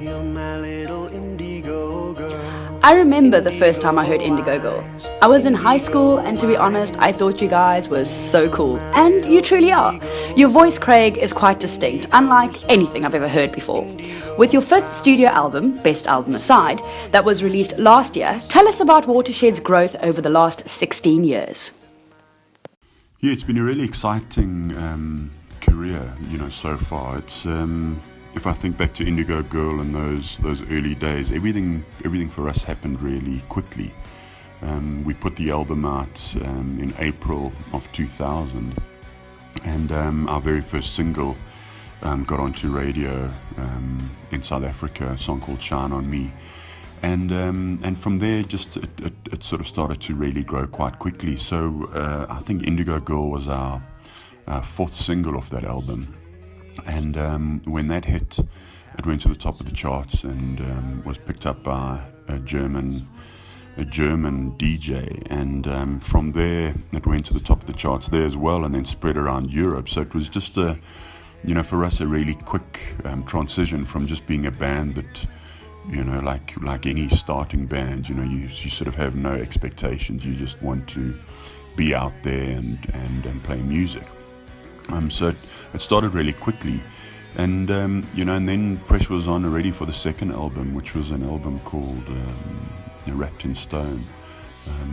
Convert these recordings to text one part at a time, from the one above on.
you're my little indigo girl. I remember the first time I heard Indigo Girl. I was in high school, and to be honest, I thought you guys were so cool. And you truly are. Your voice, Craig, is quite distinct, unlike anything I've ever heard before. With your 5th studio album, Best Album Aside, that was released last year, tell us about Watershed's growth over the last 16 years. Yeah, it's been a really exciting career, so far. It's if I think back to Indigo Girl and those early days, everything for us happened really quickly. We put the album out in April of 2000, and our very first single got onto radio in South Africa, a song called Shine On Me. And from there, just it sort of started to really grow quite quickly. So I think Indigo Girl was our 4th single off that album. And when that hit, it went to the top of the charts and was picked up by a German DJ. And from there, it went to the top of the charts there as well, and then spread around Europe. So it was just for us, a really quick transition from just being a band that, like any starting band, you sort of have no expectations. You just want to be out there and play music. So it started really quickly, and and then pressure was on already for the second album, which was an album called Wrapped in Stone,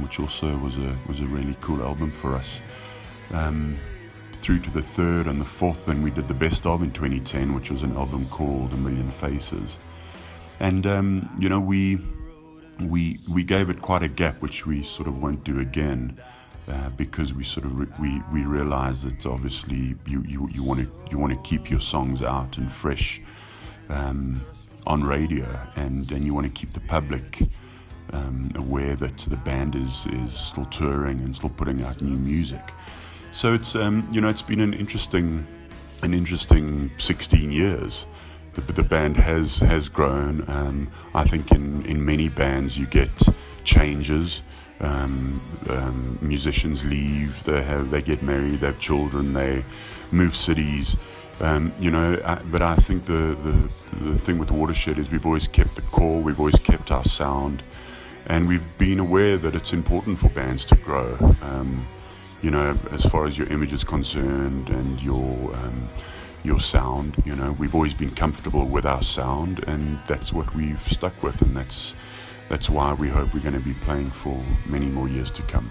which also was a really cool album for us. Through to the 3rd and the 4th, and we did the best of in 2010, which was an album called A Million Faces. And we gave it quite a gap, which we sort of won't do again, because we sort of we realized that obviously you want to keep your songs out and fresh on radio, and you want to keep the public aware that the band is still touring and still putting out new music. So it's it's been an interesting 16 years. The band has grown. I think in many bands you get changes. Musicians leave, they get married, they have children, they move cities. But I think the thing with Watershed is we've always kept the core, we've always kept our sound, and we've been aware that it's important for bands to grow. As far as your image is concerned and your sound, we've always been comfortable with our sound, and that's what we've stuck with, and that's why we hope we're going to be playing for many more years to come.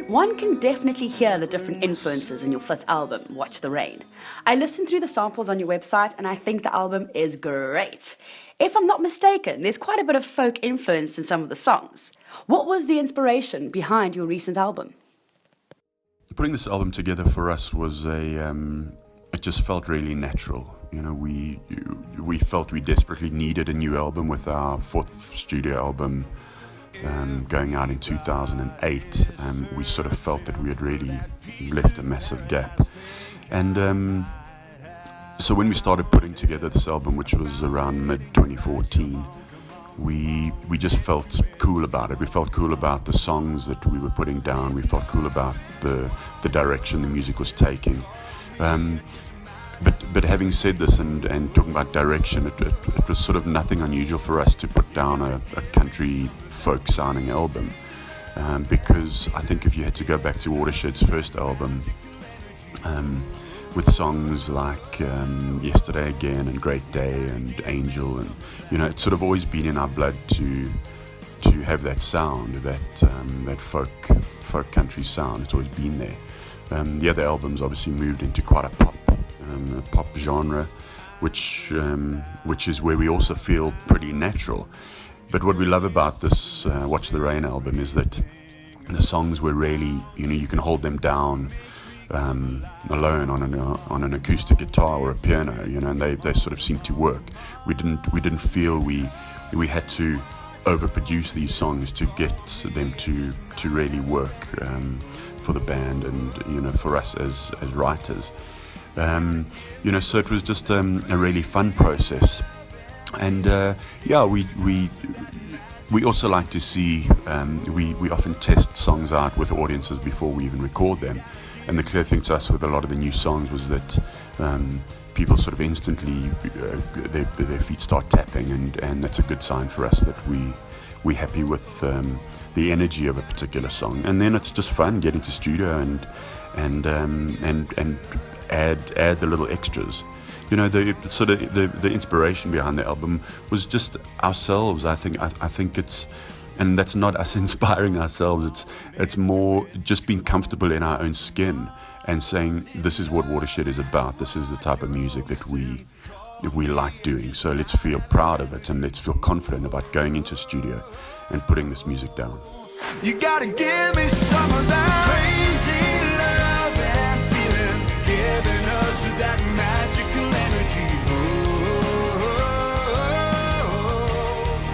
One can definitely hear the different influences in your 5th album, Watch the Rain. I listened through the samples on your website, and I think the album is great. If I'm not mistaken, there's quite a bit of folk influence in some of the songs. What was the inspiration behind your recent album? Putting this album together for us was it just felt really natural. We felt we desperately needed a new album with our 4th studio album going out in 2008. We sort of felt that we had really left a massive gap. And so when we started putting together this album, which was around mid-2014, we just felt cool about it. We felt cool about the songs that we were putting down. We felt cool about the direction the music was taking. But having said this and talking about direction, it was sort of nothing unusual for us to put down a country folk sounding album, because I think if you had to go back to Watershed's first album, with songs like Yesterday Again and Great Day and Angel, and it's sort of always been in our blood to have that sound, that folk country sound. It's always been there. The other albums obviously moved into quite a pop genre, which is where we also feel pretty natural. But what we love about this Watch the Rain album is that the songs were really, you can hold them down alone on an acoustic guitar or a piano, and they sort of seem to work. We didn't feel we had to overproduce these songs to get them to really work. for the band and for us as writers. So it was just a really fun process, and we also like to see. We often test songs out with audiences before we even record them, and the clear thing to us with a lot of the new songs was that people sort of instantly their feet start tapping, and that's a good sign for us that we're happy with the energy of a particular song. And then it's just fun getting to studio and add the little extras. The inspiration behind the album was just ourselves. I think it's, and that's not us inspiring ourselves. It's more just being comfortable in our own skin and saying, this is what Watershed is about. This is the type of music that we like doing. So let's feel proud of it, and let's feel confident about going into a studio and putting this music down. You gotta give me some of that crazy love and feeling, giving us that magical energy.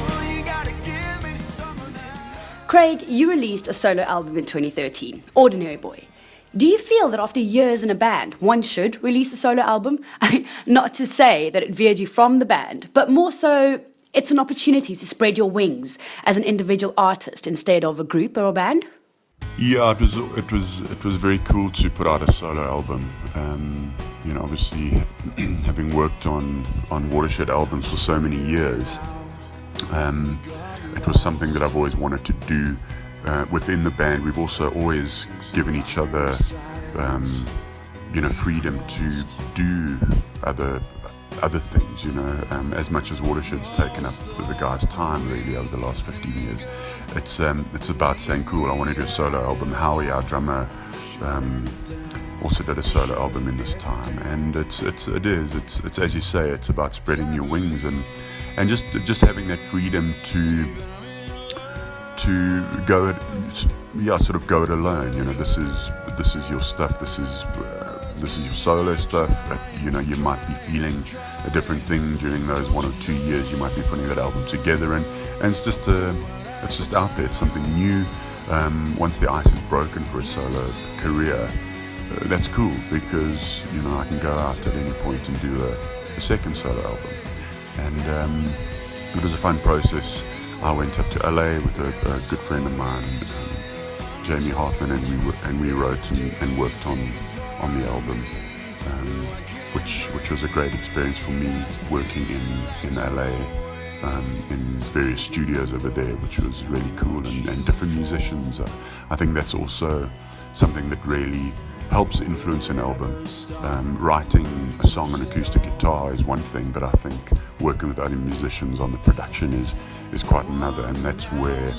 Oh, you gotta give me some of that. Craig, you released a solo album in 2013, Ordinary Boy. Do you feel that after years in a band, one should release a solo album? I mean, not to say that it veered you from the band, but more so, it's an opportunity to spread your wings as an individual artist instead of a group or a band? Yeah, it was very cool to put out a solo album. Obviously, having worked on Watershed albums for so many years, it was something that I've always wanted to do. Within the band, we've also always given each other, freedom to do other things. As much as Watershed's taken up the guys' time really over the last 15 years, it's about saying, cool, I want to do a solo album. Howie, our drummer, also did a solo album in this time, and it's as you say, it's about spreading your wings and just having that freedom to go it, sort of go it alone. This is your stuff. This is your solo stuff. You might be feeling a different thing during those 1 or 2 years. You might be putting that album together, and it's just out there. It's something new. Once the ice is broken for a solo career, that's cool, because I can go out at any point and do a second solo album, and it was a fun process. I went up to LA with a good friend of mine, Jamie Hartman, and we wrote and worked on the album, which was a great experience for me, working in LA, in various studios over there, which was really cool, and different musicians. I think that's also something that really helps influence an album. Writing a song on acoustic guitar is one thing, but I think working with other musicians on the production is quite another, and that's where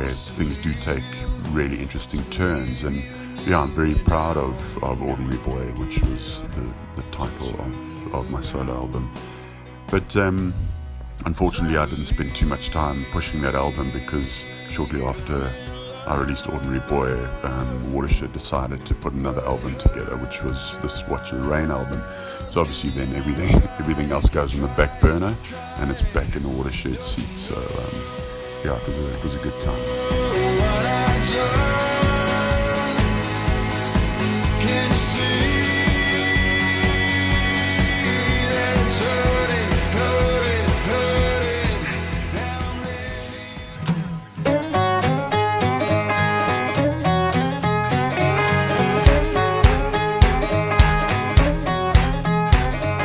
things do take really interesting turns. And yeah, I'm very proud of Ordinary Boy, which was the title of my solo album. But unfortunately, I didn't spend too much time pushing that album, because shortly after I released Ordinary Boy, Watershed decided to put another album together, which was this Watch the Rain album. So obviously then everything else goes on the back burner, and it's back in the Watershed seat. So yeah, it was a good time.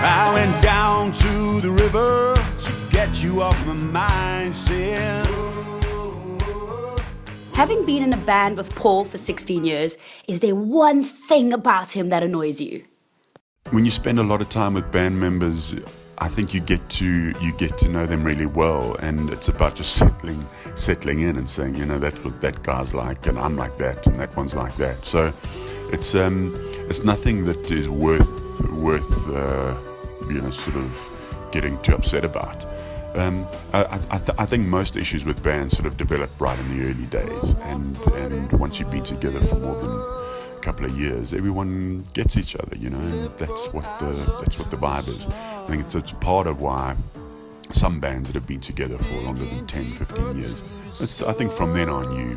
I went down to the river to get you off my mind, saying, Having been in a band with Paul for 16 years, is there one thing about him that annoys you? When you spend a lot of time with band members, I think you get to know them really well, and it's about just settling in and saying, that's what that guy's like, and I'm like that, and that one's like that. So it's nothing that is worth sort of getting too upset about. I think most issues with bands sort of develop right in the early days, and once you've been together for more than a couple of years, everyone gets each other, and that's what the vibe is. I think it's part of why some bands that have been together for longer than 10, 15 years. I think from then on, you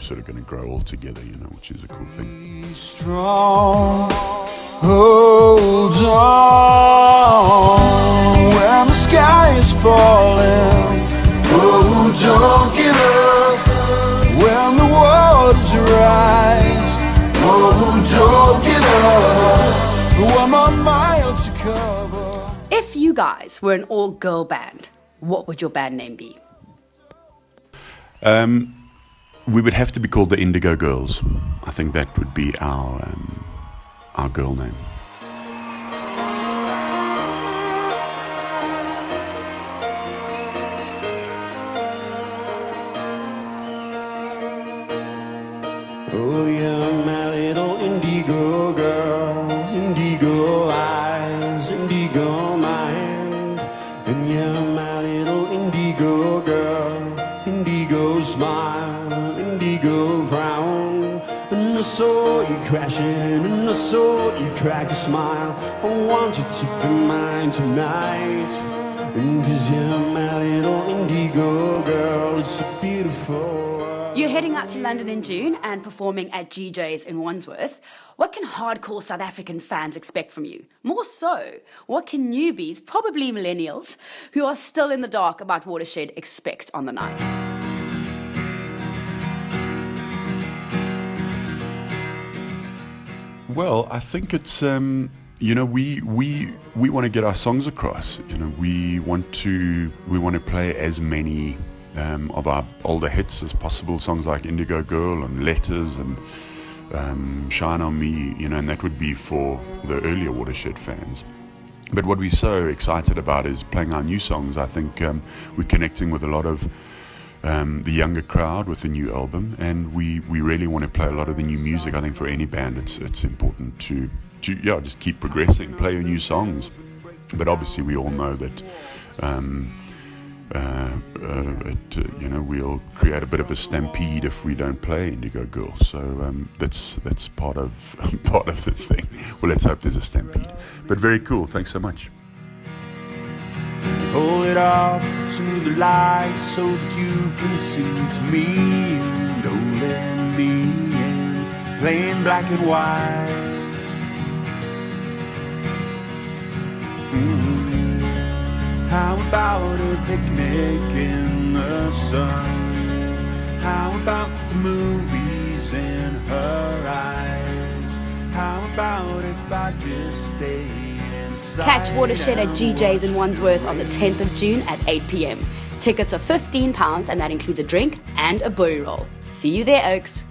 sort of going to grow all together, which is a cool thing. Be strong, hold on when the sky is falling. Oh, don't give up when the waters rise. Oh, don't give up. One more mile to cover. If you guys were an all-girl band, what would your band name be? We would have to be called the Indigo Girls. I think that would be our girl name. Oh, you're my little indigo girl, indigo eyes, indigo mind. And you're my little indigo girl, indigo smile, indigo frown. And I saw you crashing, and I saw you crack a smile. I want you to be mine tonight. And 'cause you're my little indigo girl, it's so beautiful. You're heading out to London in June and performing at GJ's in Wandsworth. What can hardcore South African fans expect from you? More so, what can newbies, probably millennials, who are still in the dark about Watershed expect on the night? Well, I think it's we want to get our songs across. We want to play as many of our older hits as possible, songs like Indigo Girl and Letters and Shine On Me, and that would be for the earlier Watershed fans. But what we're so excited about is playing our new songs. I think we're connecting with a lot of the younger crowd with the new album, and we really want to play a lot of the new music. I think for any band it's important to just keep progressing, play your new songs. But obviously we all know that we'll create a bit of a stampede if we don't play Indigo Girl. So that's part of the thing. Well, let's hope there's a stampede. But very cool. Thanks so much. Hold it up to the light so that you can see to me. Don't let me in, plain black and white. How about a picnic in the sun? How about the movies in her eyes? How about if I just stay inside? Catch Watershed at GJ's in Wandsworth on the 10th of June at 8 p.m. Tickets are £15 and that includes a drink and a bowie roll. See you there, Oaks.